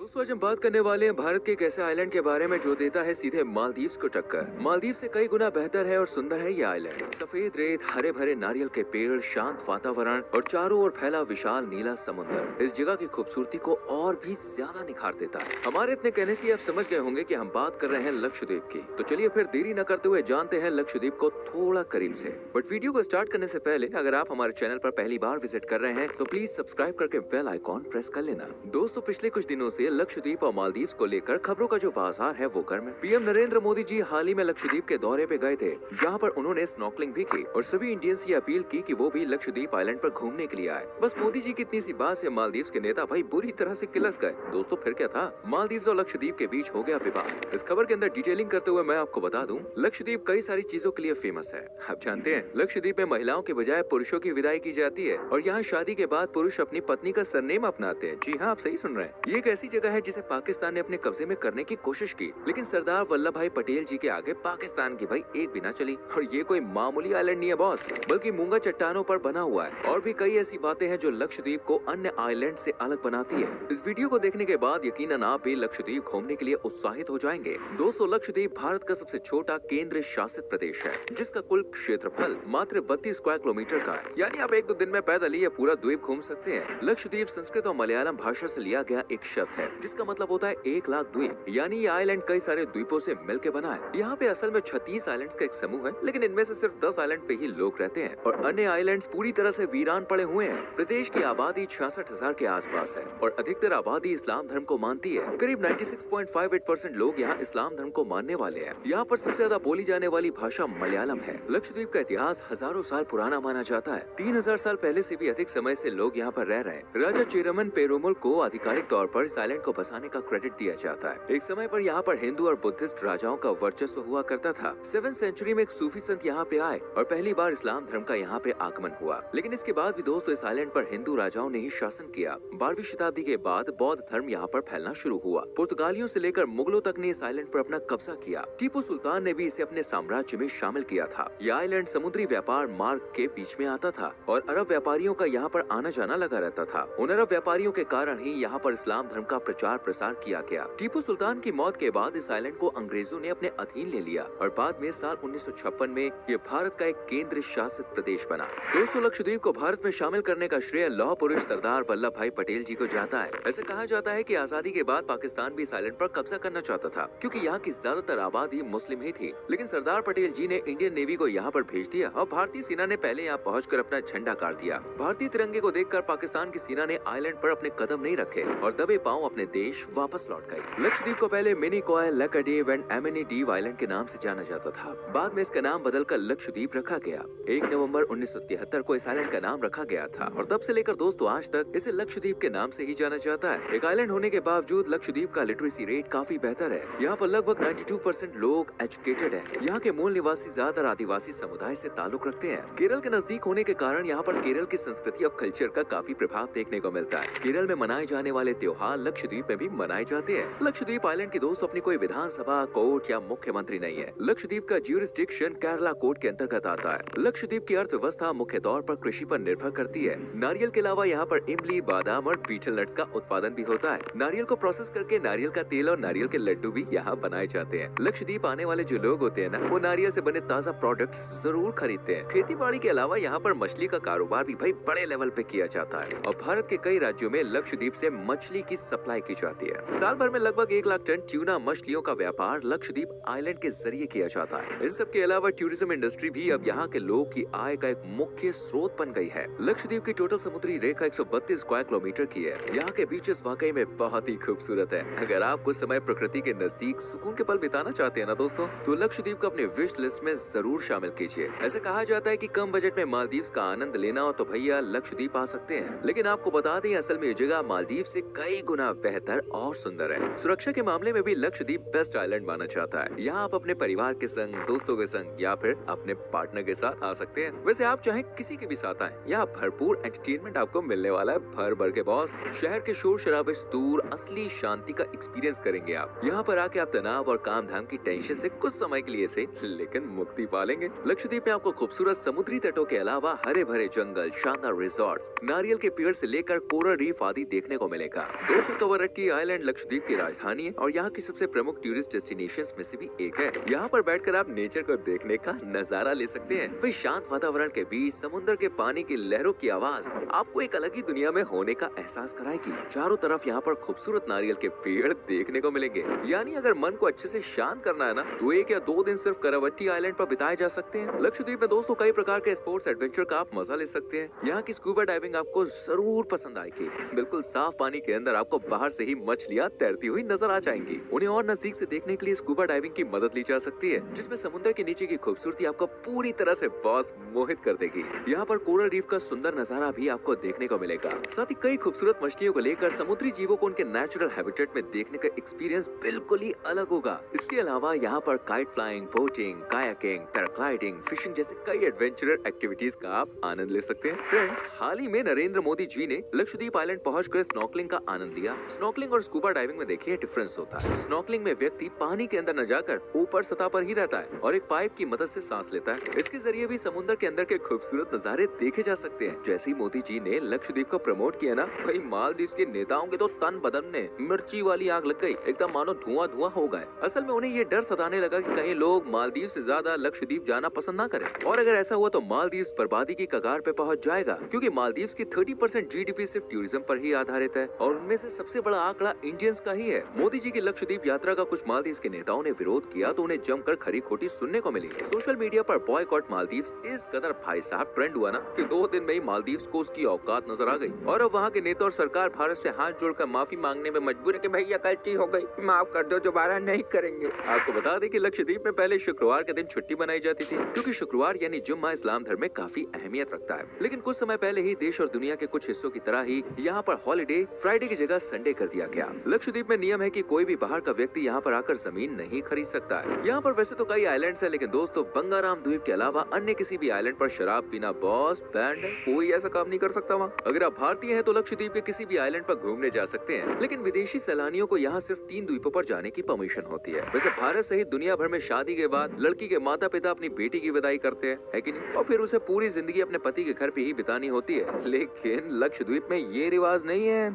दोस्तों आज हम बात करने वाले हैं भारत के एक ऐसे आइलैंड के बारे में जो देता है सीधे मालदीव्स को टक्कर। मालदीव से कई गुना बेहतर है और सुंदर है ये आइलैंड। सफेद रेत, हरे भरे नारियल के पेड़, शांत वातावरण और चारों ओर फैला विशाल नीला समुद्र इस जगह की खूबसूरती को और भी ज्यादा निखार देता है। हमारे इतने कहने से आप समझ गए होंगे कि हम बात कर रहे हैं लक्षद्वीप की। तो चलिए फिर देरी न करते हुए जानते हैं लक्षद्वीप को थोड़ा करीब से। बट वीडियो को स्टार्ट करने से पहले अगर आप हमारे चैनल पर पहली बार विजिट कर रहे हैं तो प्लीज सब्सक्राइब करके बेल आइकॉन प्रेस कर लेना। दोस्तों पिछले कुछ दिनों से लक्षद्वीप और मालदीव्स को लेकर खबरों का जो बाजार है वो गर्म है। पीएम नरेंद्र मोदी जी हाल ही में लक्षद्वीप के दौरे पे गए थे, जहां पर उन्होंने स्नॉर्कलिंग भी की और सभी इंडियंस की अपील की कि वो भी लक्षद्वीप आइलैंड पर घूमने के लिए आए। बस मोदी जी की इतनी सी बात से मालदीव्स के नेता भाई बुरी तरह से किलस गए। दोस्तों फिर क्या था, मालदीव्स और लक्षद्वीप के बीच हो गया विवाद। इस खबर के अंदर डिटेलिंग करते हुए मैं आपको बता दूं, लक्षद्वीप कई सारी चीजों के लिए फेमस है। आप जानते हैं लक्षद्वीप में महिलाओं के बजाय पुरुषों की विदाई की जाती है और यहाँ शादी के बाद पुरुष अपनी पत्नी का सरनेम अपनाते हैं। जी हाँ, आप सही सुन रहे हैं। ये एक ऐसी जगह है जिसे पाकिस्तान ने अपने कब्जे में करने की कोशिश की, लेकिन सरदार वल्लभ भाई पटेल जी के आगे पाकिस्तान की भाई एक भी ना चली। और ये कोई मामूली आइलैंड नहीं है बॉस, बल्कि मूंगा चट्टानों पर बना हुआ है। और भी कई ऐसी बातें हैं जो लक्षद्वीप को अन्य आइलैंड से अलग बनाती है। इस वीडियो को देखने के बाद यकीनन आप भी लक्षद्वीप घूमने के लिए उत्साहित हो जाएंगे। दोस्तों लक्षद्वीप भारत का सबसे छोटा केंद्र शासित प्रदेश है, जिसका कुल क्षेत्रफल मात्र 32 स्क्वायर किलोमीटर का है। यानी आप एक दो दिन में पैदल ही पूरा द्वीप घूम सकते हैं। लक्षद्वीप संस्कृत और मलयालम भाषा से लिया गया एक शब्द है, जिसका मतलब होता है 1 लाख द्वीप। यानी ये आइलैंड कई सारे द्वीपों से मिलकर बना है। यहाँ पे असल में 36 आइलैंड्स का एक समूह है, लेकिन इनमें से सिर्फ 10 आइलैंड पे ही लोग रहते हैं और अन्य आइलैंड्स पूरी तरह से वीरान पड़े हुए हैं। प्रदेश की आबादी 66,000 के आसपास है और अधिकतर आबादी इस्लाम धर्म को मानती है। करीब 96.58% लोग यहाँ इस्लाम धर्म को मानने वाले हैं। यहाँ पर सबसे ज्यादा बोली जाने वाली भाषा मलयालम है। लक्षद्वीप का इतिहास हजारों साल पुराना माना जाता है। 3000 साल पहले से भी अधिक समय से लोग यहाँ पर रह रहे हैं। राजा चेरमन पेरुमल को आधिकारिक तौर पर इस आइलैंड को बसाने का क्रेडिट दिया जाता है। एक समय पर यहाँ पर हिंदू और बुद्धिस्ट राजाओं का वर्चस्व हुआ करता था। 7वीं सेंचुरी में एक सूफी संत यहाँ पे आए और पहली बार इस्लाम धर्म का यहाँ पे आगमन हुआ। लेकिन इसके बाद भी दोस्तों इस आइलैंड पर हिंदू राजाओं ने ही शासन किया। 12वीं शताब्दी के बाद बौद्ध धर्म यहाँ पर फैलना शुरू हुआ। पुर्तगालियों से लेकर मुगलों तक ने इस आइलैंड पर अपना कब्जा किया। टीपू सुल्तान ने भी इसे अपने साम्राज्य में शामिल किया था। यह आइलैंड समुद्री व्यापार मार्ग के बीच में आता था और अरब व्यापारियों का यहाँ पर आना जाना लगा रहता था। उन अरब व्यापारियों के कारण ही यहाँ पर इस्लाम धर्म का प्रचार प्रसार किया गया। टीपू सुल्तान की मौत के बाद इस आइलैंड को अंग्रेजों ने अपने अधीन ले लिया और बाद में साल 1956 में ये भारत का एक केंद्र शासित प्रदेश बना। दोस्तों लक्षद्वीप को भारत में शामिल करने का श्रेय लौह पुरुष सरदार वल्लभ भाई पटेल जी को जाता है। ऐसे कहा जाता है कि आजादी के बाद पाकिस्तान भी इस आइलैंड पर कब्जा करना चाहता था, क्योंकि यहाँ की ज्यादातर आबादी मुस्लिम ही थी। लेकिन सरदार पटेल जी ने इंडियन नेवी को यहाँ पर भेज दिया और भारतीय सेना ने पहले यहाँ पहुंचकर अपना झंडा गाड़ दिया। भारतीय तिरंगे को देखकर पाकिस्तान की सेना ने आइलैंड पर अपने कदम नहीं रखे और दबे पांव अपने देश वापस लौट गए। लक्षद्वीप को पहले मिनीकॉय, लैकाडीव एंड एमेनीडीव आइलैंड के नाम से जाना जाता था। बाद में इसका नाम बदलकर लक्षद्वीप रखा गया। 1 नवंबर 1973 को इस आइलैंड का नाम रखा गया था और तब से लेकर दोस्तों आज तक इसे लक्षद्वीप के नाम से ही जाना जाता है। एक आइलैंड होने के बावजूद लक्षद्वीप का लिटरेसी रेट काफी बेहतर है। यहाँ पर लगभग 92% लोग एजुकेटेड है। यहाँ के मूल निवासी ज्यादातर आदिवासी समुदाय से ताल्लुक रखते हैं। केरल के नजदीक होने के कारण यहाँ पर केरल की संस्कृति और कल्चर का काफी प्रभाव देखने को मिलता है। केरल में मनाए जाने वाले त्योहार लक्षद्वीप में भी मनाए जाते हैं। लक्षद्वीप आइलैंड की दोस्त अपनी कोई विधानसभा, कोर्ट या मुख्यमंत्री नहीं है। लक्षद्वीप का ज्यूरिसडिक्शन केरला कोर्ट के अंतर्गत आता है। लक्षद्वीप की अर्थव्यवस्था मुख्य तौर पर कृषि पर निर्भर करती है। नारियल के अलावा यहाँ पर इमली, बादाम और बीटल नट्स का उत्पादन भी होता है। नारियल को प्रोसेस करके नारियल का तेल और नारियल के लड्डू भी यहाँ बनाए जाते हैं। लक्षद्वीप आने वाले जो लोग होते हैं ना, वो नारियल से बने ताजा प्रोडक्ट्स जरूर खरीदते हैं। खेती बाड़ी के अलावा यहाँ पर मछली का कारोबार भी भाई बड़े लेवल पे किया जाता है और भारत के कई राज्यों में लक्षद्वीप से मछली की सप्लाई की जाती है। साल भर में लगभग 1 लाख टन ट्यूना मछलियों का व्यापार लक्षद्वीप आइलैंड के जरिए किया जाता है। इन सब के अलावा टूरिज्म इंडस्ट्री भी अब यहाँ के लोगों की आय का एक मुख्य स्रोत बन गई है। लक्षद्वीप की टोटल समुद्री रेखा 132 स्क्वायर किलोमीटर की है। यहाँ के बीचेस वाकई में बहुत ही खूबसूरत है। अगर आप कुछ समय प्रकृति के नजदीक सुकून के पल बिताना चाहते हैं ना दोस्तों, तो लक्षद्वीप को अपने विश लिस्ट में जरूर शामिल कीजिए। ऐसे कहा जाता है कि कम बजट में मालदीव्स का आनंद लेना हो तो भैया लक्षद्वीप आ सकते हैं। लेकिन आपको बता दें असल में ये जगह मालदीव से कई गुना बेहतर और सुंदर है। सुरक्षा के मामले में भी लक्षद्वीप बेस्ट आइलैंड माना जाता है। यहाँ आप अपने परिवार के संग, दोस्तों के संग या फिर अपने पार्टनर के साथ आ सकते हैं। वैसे आप चाहे किसी के भी साथ आए, यहाँ भरपूर एंटरटेनमेंट आपको मिलने वाला है भर भर के बॉस। शहर के शोर शराबे से दूर असली शांति का एक्सपीरियंस करेंगे आप। यहाँ पर आके आप तनाव और काम धाम की टेंशन से कुछ समय के लिए से लेकिन मुक्ति पालेंगे। लक्षद्वीप में आपको खूबसूरत समुद्री तटों के अलावा हरे भरे जंगल, शानदार रिजॉर्ट्स, नारियल के पेड़ से लेकर कोरल रीफ आदि देखने को मिलेगा। दोस्तों तो कवरट्टी आइलैंड लक्षद्वीप की राजधानी है और यहाँ की सबसे प्रमुख टूरिस्ट डेस्टिनेशंस में से भी एक है। यहाँ पर बैठकर आप नेचर को देखने का नजारा ले सकते हैं। वही शांत वातावरण के बीच समुद्र के पानी की लहरों की आवाज आपको एक अलग ही दुनिया में होने का एहसास कराएगी। चारों तरफ यहाँ पर खूबसूरत नारियल के पेड़ देखने को मिलेंगे। यानी अगर मन को अच्छे से शांत करना है ना, तो 1 या 2 दिन सिर्फ कवरट्टी आइलैंड पर बिताए जा सकते हैं। लक्षद्वीप में दोस्तों कई प्रकार के स्पोर्ट्स एडवेंचर का आप मजा ले सकते हैं। यहाँ की स्कूबा डाइविंग आपको जरूर पसंद आएगी। बिल्कुल साफ पानी के अंदर आपको बाहर से ही मछलियाँ तैरती हुई नजर आ जाएंगी। उन्हें और नजदीक से देखने के लिए स्कूबा डाइविंग की मदद ली जा सकती है, जिसमें समुद्र के नीचे की खूबसूरती आपको पूरी तरह से बॉस मोहित कर देगी। यहाँ पर कोरल रीफ का सुंदर नजारा भी आपको देखने को मिलेगा। साथ ही कई खूबसूरत मछलियों को लेकर समुद्री जीवों को उनके नेचुरल हैबिटेट में देखने का एक्सपीरियंस बिल्कुल ही अलग होगा। इसके अलावा यहाँ पर kite flying, boating, kayaking, paragliding, fishing जैसे कई एडवेंचरस एक्टिविटीज का आप आनंद ले सकते हैं। फ्रेंड्स, हाल ही में नरेंद्र मोदी जी ने लक्षद्वीप आइलैंड पहुंचकर स्नॉर्कलिंग का आनंद लिया। स्नॉर्कलिंग और स्कूबा डाइविंग में देखिए डिफरेंस होता है। स्नॉर्कलिंग में व्यक्ति पानी के अंदर न जाकर ऊपर सतह पर ही रहता है और एक पाइप की मदद से सांस लेता है। इसके जरिए भी समुद्र के अंदर के खूबसूरत नजारे देखे जा सकते हैं। जैसे ही मोदी जी ने लक्षद्वीप को प्रमोट किया ना, भाई मालदीव के नेताओं के तो तन बदन में मिर्ची वाली आग लग गई, एकदम मानो धुआं धुआं हो गए। असल में उन्हें ये डर सताने लगा कि कहीं लोग मालदीव से ज्यादा लक्षद्वीप जाना पसंद ना करें, और अगर ऐसा हुआ तो मालदीव बर्बादी की कगार पे पहुंच जाएगा, क्योंकि मालदीव की 30% जीडीपी सिर्फ टूरिज्म पर ही आधारित है और उनमें से सबसे बड़ा आंकड़ा इंडियंस का ही है। मोदी जी की लक्षद्वीप यात्रा का कुछ मालदीव के नेताओं ने विरोध किया तो उन्हें जमकर खरी खोटी सुनने को मिली। सोशल मीडिया पर बॉयकॉट मालदीव इस कदर भाई साहब ट्रेंड हुआ ना कि 2 दिन में ही मालदीव को उसकी औकात नजर आ गई और अब वहाँ के नेता और सरकार भारत से हाथ जोड़कर माफी मांगने में मजबूर है कि भैया गलती हो गई, माफ कर दो, दोबारा नहीं करेंगे। आपको बता दें कि लक्षद्वीप में पहले शुक्रवार के दिन छुट्टी मनाई जाती थी, क्योंकि शुक्रवार यानी जुम्मा इस्लाम धर्म में काफी अहमियत रखता है। लेकिन कुछ समय पहले ही देश और दुनिया के कुछ हिस्सों की तरह ही यहाँ पर हॉलिडे फ्राइडे की जगह संडे कर दिया गया। लक्षद्वीप में नियम है कि कोई भी बाहर का व्यक्ति यहाँ पर आकर जमीन नहीं खरीद सकता है। यहाँ पर वैसे तो कई आइलैंड्स हैं, लेकिन दोस्तों बंगाराम द्वीप के अलावा अन्य किसी भी आइलैंड पर शराब पीना बॉस बैंड है, कोई ऐसा काम नहीं कर सकता वहाँ। अगर आप भारतीय हैं तो लक्षद्वीप के किसी भी आइलैंड पर घूमने जा सकते हैं, लेकिन विदेशी सैलानियों को यहाँ सिर्फ 3 द्वीपों पर जाने की परमिशन होती है। वैसे भारत सहित दुनिया भर में शादी के बाद लड़की के माता पिता अपनी बेटी की विदाई करते हैं, है कि नहीं, और फिर उसे पूरी जिंदगी अपने पति के घर पे ही बितानी होती है। लेकिन लक्षद्वीप में ये रिवाज नहीं है।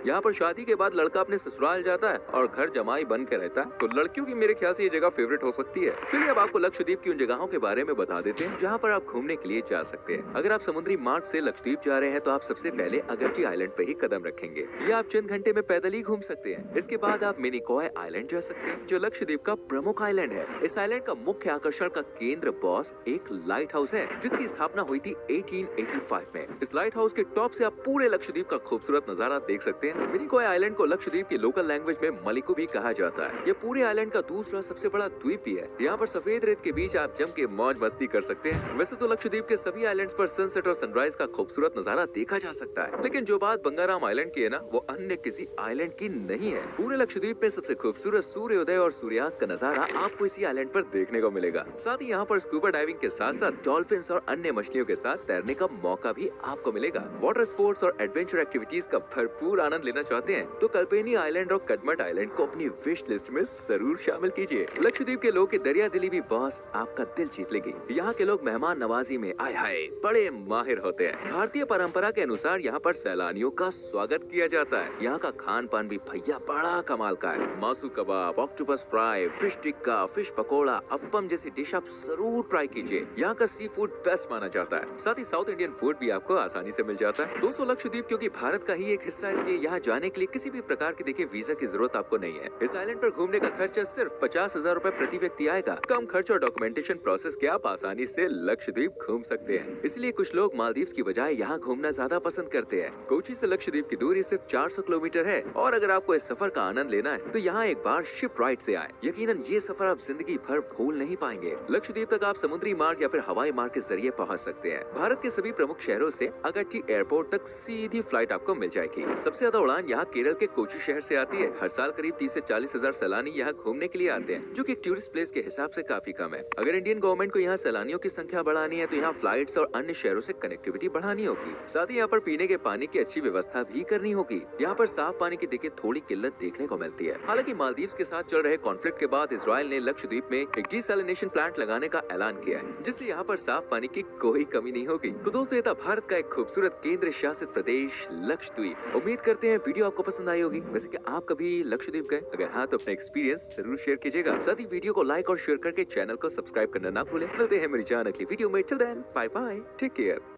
यहाँ पर शादी के बाद लड़का अपने ससुराल जाता है और घर जमाई बन के रहता है, तो लड़कियों की मेरे ख्याल से ये जगह फेवरेट हो सकती है। चलिए अब आपको लक्षद्वीप की उन जगहों के बारे में बता देते हैं जहाँ पर आप घूमने के लिए जा सकते हैं। अगर आप समुद्री मार्ग से लक्षद्वीप जा रहे हैं तो आप सबसे पहले अगट्टी आइलैंड पे ही कदम रखेंगे। ये आप चंद घंटे में पैदल ही घूम सकते हैं। इसके बाद आप मिनिकॉय आइलैंड जा सकते हैं, जो लक्षद्वीप का प्रमुख आइलैंड है। इस आइलैंड का मुख्य आकर्षण का केंद्र बॉस एक लाइट हाउस है, जिसकी स्थापना हुई थी 1885 में। इस लाइट हाउस के टॉप से आप पूरे लक्षद्वीप का खूबसूरत नजारा देख सकते हैं। मिनिकॉय आइलैंड को लक्षद्वीप की लोकल लैंग्वेज में मलिकू भी कहा जाता है। ये पूरे आइलैंड का दूसरा सबसे बड़ा द्वीप भी है। यहाँ पर सफेद रेत के बीच आप जम के मौज मस्ती कर सकते हैं। वैसे तो लक्षद्वीप के सभी आइलैंड्स पर सनसेट और सनराइज का खूबसूरत नजारा देखा जा सकता है, लेकिन जो बात बंगाराम आइलैंड की है ना, वो अन्य किसी आइलैंड की नहीं है। पूरे लक्षद्वीप में सबसे खूबसूरत सूर्योदय और सूर्यास्त का नजारा आपको इसी आइलैंड पर देखने को मिलेगा। साथ ही यहाँ पर स्कूबा डाइविंग के साथ साथ डॉल्फिन्स और अन्य मछलियों के साथ तैरने का मौका भी आपको मिलेगा। वाटर स्पोर्ट्स और एडवेंचर एक्टिविटीज का भरपूर आनंद लेना चाहते हैं तो कल्पेनी आइलैंड और कदमत आइलैंड को अपनी विश लिस्ट में जरूर शामिल कीजिए। लक्षद्वीप के लोग की दरिया दिली भी बॉस आपका दिल जीत लेगी। यहाँ के लोग मेहमान नवाजी में आय हाय बड़े माहिर होते हैं। भारतीय परंपरा के अनुसार यहाँ पर सैलानियों का स्वागत किया जाता है। यहाँ का खान पान भी भैया बड़ा कमाल का है। मासू kebab, octopus fry, fish tikka, fish pakora, appam जैसी डिश आप जरूर ट्राई कीजिए। यहाँ का सी फूड बेस्ट माना जाता है। साथ ही साउथ इंडियन फूड भी आपको आसानी से मिल जाता है। दोस्तों लक्षद्वीप क्योंकि भारत का ही एक हिस्सा है, इसलिए यहाँ जाने के लिए किसी भी प्रकार की देखिए वीजा की जरूरत आपको नहीं है। इस आइलैंड पर घूमने का खर्चा सिर्फ 50,000 रूपए प्रति व्यक्ति आएगा। कम खर्च और डॉक्यूमेंटेशन प्रोसेस के आप आसानी से लक्षद्वीप घूम सकते हैं। इसलिए कुछ लोग मालदीव की बजाय यहाँ घूमना ज्यादा पसंद करते हैं। कोची से लक्षद्वीप की दूरी सिर्फ 400 किलोमीटर है और अगर आपको इस सफर का आनंद लेना है तो यहाँ एक बार शिप राइड से आए। यकीनन ये सफर आप जिंदगी भर भूल नहीं पाएंगे। लक्षद्वीप तक आप समुद्री मार्ग या फिर हवाई मार्ग के जरिए पहुँच सकते हैं। भारत के सभी प्रमुख शहरों से अगट्टी एयरपोर्ट तक सीधी फ्लाइट आपको मिल जाएगी। सबसे ज्यादा उड़ान यहाँ केरल के कोची शहर से आती है। हर साल करीब 30 से 40 हजार सैलानी यहाँ घूमने के लिए आते हैं, जो कि एक टूरिस्ट प्लेस के हिसाब से काफी कम है। अगर इंडियन गवर्नमेंट को यहाँ सैलानियों की संख्या बढ़ानी है तो यहाँ फ्लाइट्स और अन्य शहरों से कनेक्टिविटी बढ़ानी होगी। साथ ही यहाँ पर पीने के पानी की अच्छी व्यवस्था भी करनी होगी। यहाँ पर साफ पानी की देखिए थोड़ी किल्लत देखने को मिलती है। हालांकि मालदीव के साथ चल रहे कॉन्फ्लिक्ट के बाद इजराइल ने लक्षद्वीप में एक डिसैलिनेशन प्लांट लगाने का ऐलान किया है, जिससे यहाँ पर साफ पानी की कोई कमी नहीं होगी। तो दोस्तों ये था भारत का एक खूबसूरत केंद्र शासित प्रदेश लक्षद्वीप। उम्मीद करते हैं वीडियो आपको पसंद आई होगी। वैसे कि आप कभी लक्षद्वीप गए? अगर हाँ तो अपना एक्सपीरियंस जरूर शेयर कीजिएगा। साथ ही वीडियो को लाइक और शेयर करके चैनल को सब्सक्राइब करना ना भूलें। मिलते हैं मेरी जान अगली वीडियो में। Till then bye bye, take care.